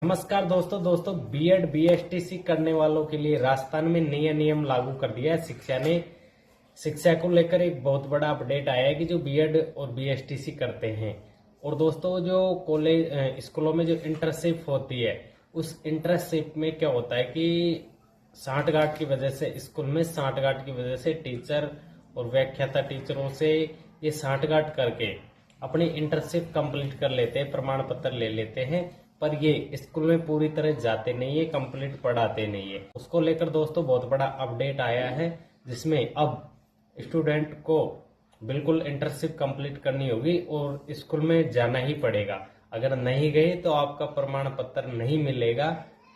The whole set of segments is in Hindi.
नमस्कार दोस्तों बीएड बीएसटीसी करने वालों के लिए राजस्थान में नया नियम लागू कर दिया है। शिक्षा को लेकर एक बहुत बड़ा अपडेट आया है कि जो बीएड और बीएसटीसी करते हैं और दोस्तों जो कॉलेज स्कूलों में जो इंटर्नशिप होती है उस इंटर्नशिप में क्या होता है कि सांठगांठ की वजह से स्कूल में सांठगांठ की वजह से टीचर और व्याख्याता टीचरों से ये सांठगांठ करके अपनी इंटर्नशिप कंप्लीट कर लेते हैं, प्रमाण पत्र ले लेते हैं, पर ये स्कूल में पूरी तरह जाते नहीं है, कंप्लीट पढ़ाते नहीं है। उसको लेकर दोस्तों बहुत बड़ा अपडेट आया है जिसमें अब स्टूडेंट को बिल्कुल इंटर्नशिप कंप्लीट करनी होगी और स्कूल में जाना ही पड़ेगा। अगर नहीं गए तो आपका प्रमाण पत्र नहीं मिलेगा,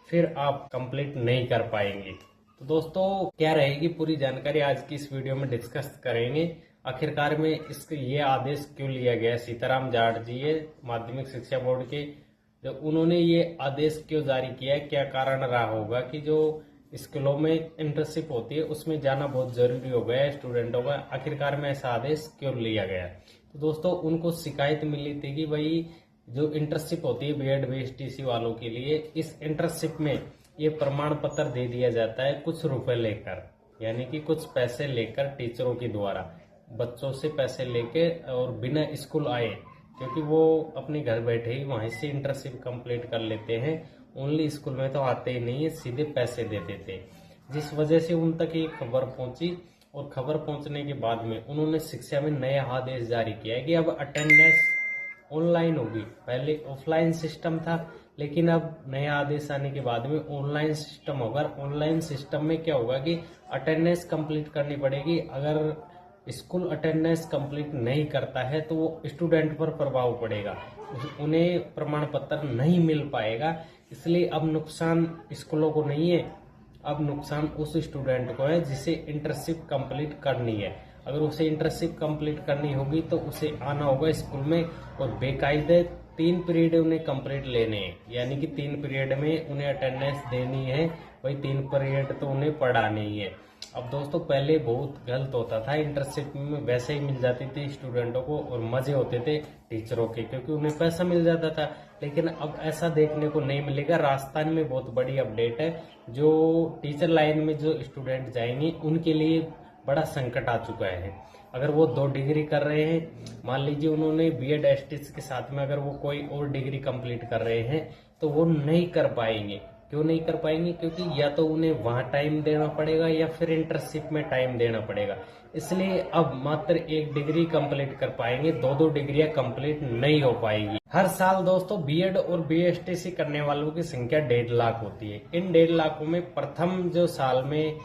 फिर आप कंप्लीट नहीं कर पाएंगे। तो दोस्तों क्या रहेगी पूरी जानकारी आज की इस वीडियो में डिस्कस करेंगे। आखिरकार में ये आदेश क्यों लिया गया, सीताराम जाट जी ये माध्यमिक शिक्षा बोर्ड के जो उन्होंने ये आदेश क्यों जारी किया है, क्या कारण रहा होगा कि जो स्कूलों में इंटर्नशिप होती है उसमें जाना बहुत जरूरी हो गया है स्टूडेंटों का। आखिरकार में ऐसा आदेश क्यों लिया गया। तो दोस्तों उनको शिकायत मिली थी कि भाई जो इंटर्नशिप होती है बीएड बीएसटीसी वालों के लिए, इस इंटर्नशिप में ये प्रमाण पत्र दे दिया जाता है कुछ रुपए लेकर, यानी कि कुछ पैसे लेकर टीचरों के द्वारा बच्चों से पैसे लेके और बिना स्कूल आए, क्योंकि वो अपने घर बैठे ही वहीं से इंटर्नशिप कंप्लीट कर लेते हैं, ओनली स्कूल में तो आते ही नहीं है, सीधे पैसे दे देते हैं। जिस वजह से उन तक ये खबर पहुंची और खबर पहुंचने के बाद में उन्होंने शिक्षा में नया आदेश जारी किया है कि अब अटेंडेंस ऑनलाइन होगी। पहले ऑफलाइन सिस्टम था, लेकिन अब नया आदेश आने के बाद में ऑनलाइन सिस्टम होगा। ऑनलाइन सिस्टम में क्या होगा कि अटेंडेंस कंप्लीट करनी पड़ेगी। अगर स्कूल अटेंडेंस कंप्लीट नहीं करता है तो वो स्टूडेंट पर प्रभाव पड़ेगा, उन्हें प्रमाण पत्र नहीं मिल पाएगा। इसलिए अब नुकसान स्कूलों को नहीं है, अब नुकसान उस स्टूडेंट को है जिसे इंटर्नशिप कंप्लीट करनी है। अगर उसे इंटर्नशिप कंप्लीट करनी होगी तो उसे आना होगा स्कूल में और बेकायदे 3 पीरियड उन्हें कंप्लीट लेने हैं, यानी कि 3 पीरियड में उन्हें अटेंडेंस देनी है, वही 3 पीरियड तो उन्हें पढ़ानी ही है। अब दोस्तों पहले बहुत गलत होता था, इंटर्नशिप में वैसे ही मिल जाती थी स्टूडेंटों को और मजे होते थे टीचरों के, क्योंकि उन्हें पैसा मिल जाता था। लेकिन अब ऐसा देखने को नहीं मिलेगा। राजस्थान में बहुत बड़ी अपडेट है, जो टीचर लाइन में जो स्टूडेंट जाएंगे उनके लिए बड़ा संकट आ चुका है। अगर वो 2 डिग्री कर रहे हैं, मान लीजिए उन्होंने बीएड एसटीसी के साथ में अगर वो कोई और डिग्री कंप्लीट कर रहे हैं तो वो नहीं कर पाएंगे। क्यों नहीं कर पाएंगे? क्योंकि या तो उन्हें वहां टाइम देना पड़ेगा या फिर इंटर्नशिप में टाइम देना पड़ेगा। इसलिए अब मात्र 1 डिग्री कंप्लीट कर पाएंगे, 2-2 डिग्रियां कंप्लीट नहीं हो पाएगी। हर साल दोस्तों बीएड और बीएसटीसी करने वालों की संख्या 1.5 लाख होती है। इन 1.5 लाखों में प्रथम जो साल में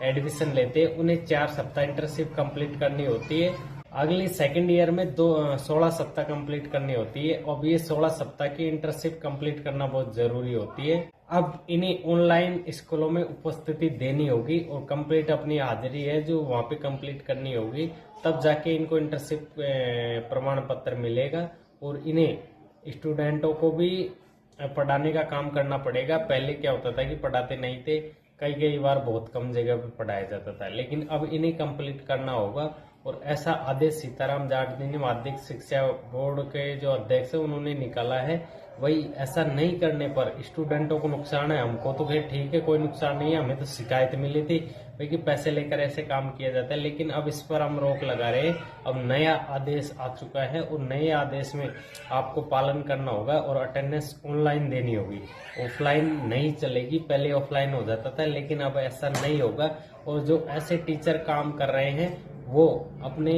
एडमिशन लेते हैं उन्हें 4 सप्ताह इंटर्नशिप कंप्लीट करनी होती है। अगली सेकंड ईयर में 16 सप्ताह कंप्लीट करनी होती है। और ये 16 सप्ताह की इंटर्नशिप कंप्लीट करना बहुत जरूरी होती है। अब इन्हें ऑनलाइन स्कूलों में उपस्थिति देनी होगी और कंप्लीट अपनी हाजिरी है जो वहां पे कंप्लीट करनी होगी, तब जाके इनको इंटर्नशिप प्रमाण पत्र मिलेगा और इन्हें स्टूडेंटों को भी पढ़ाने का काम करना पड़ेगा। पहले क्या होता था कि पढ़ाते नहीं थे, कई बार बहुत कम जगह पे पढ़ाया जाता था, लेकिन अब इन्हें कंप्लीट करना होगा। और ऐसा आदेश सीताराम जाट जी ने माध्यमिक शिक्षा बोर्ड के जो अध्यक्ष है उन्होंने निकाला है। वही ऐसा नहीं करने पर स्टूडेंटों को नुकसान है, हमको तो खैर ठीक है, कोई नुकसान नहीं है। हमें तो शिकायत मिली थी भाई कि पैसे लेकर ऐसे काम किया जाता है, लेकिन अब इस पर हम रोक लगा रहे हैं। अब नया आदेश आ चुका है और नए आदेश में आपको पालन करना होगा और अटेंडेंस ऑनलाइन देनी होगी, ऑफलाइन नहीं चलेगी। पहले ऑफलाइन हो जाता था, लेकिन अब ऐसा नहीं होगा। और जो ऐसे टीचर काम कर रहे हैं वो अपने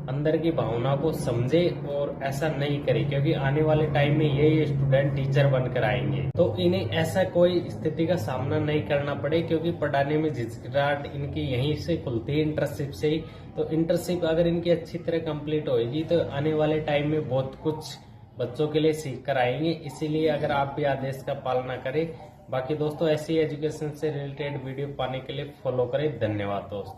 अंदर की भावना को समझे और ऐसा नहीं करे, क्योंकि आने वाले टाइम में ये स्टूडेंट टीचर बनकर आएंगे तो इन्हें ऐसा कोई स्थिति का सामना नहीं करना पड़े, क्योंकि पढ़ाने में झिझकिटाहट इनकी यहीं से खुलती है, इंटर्नशिप से ही। तो इंटर्नशिप अगर इनकी अच्छी तरह कंप्लीट होगी तो आने वाले टाइम में बहुत कुछ बच्चों के लिए सीख कर आएंगे। इसीलिए अगर आप भी आदेश का पालना करें। बाकी दोस्तों ऐसी एजुकेशन से रिलेटेड वीडियो पाने के लिए फॉलो करें। धन्यवाद दोस्तों।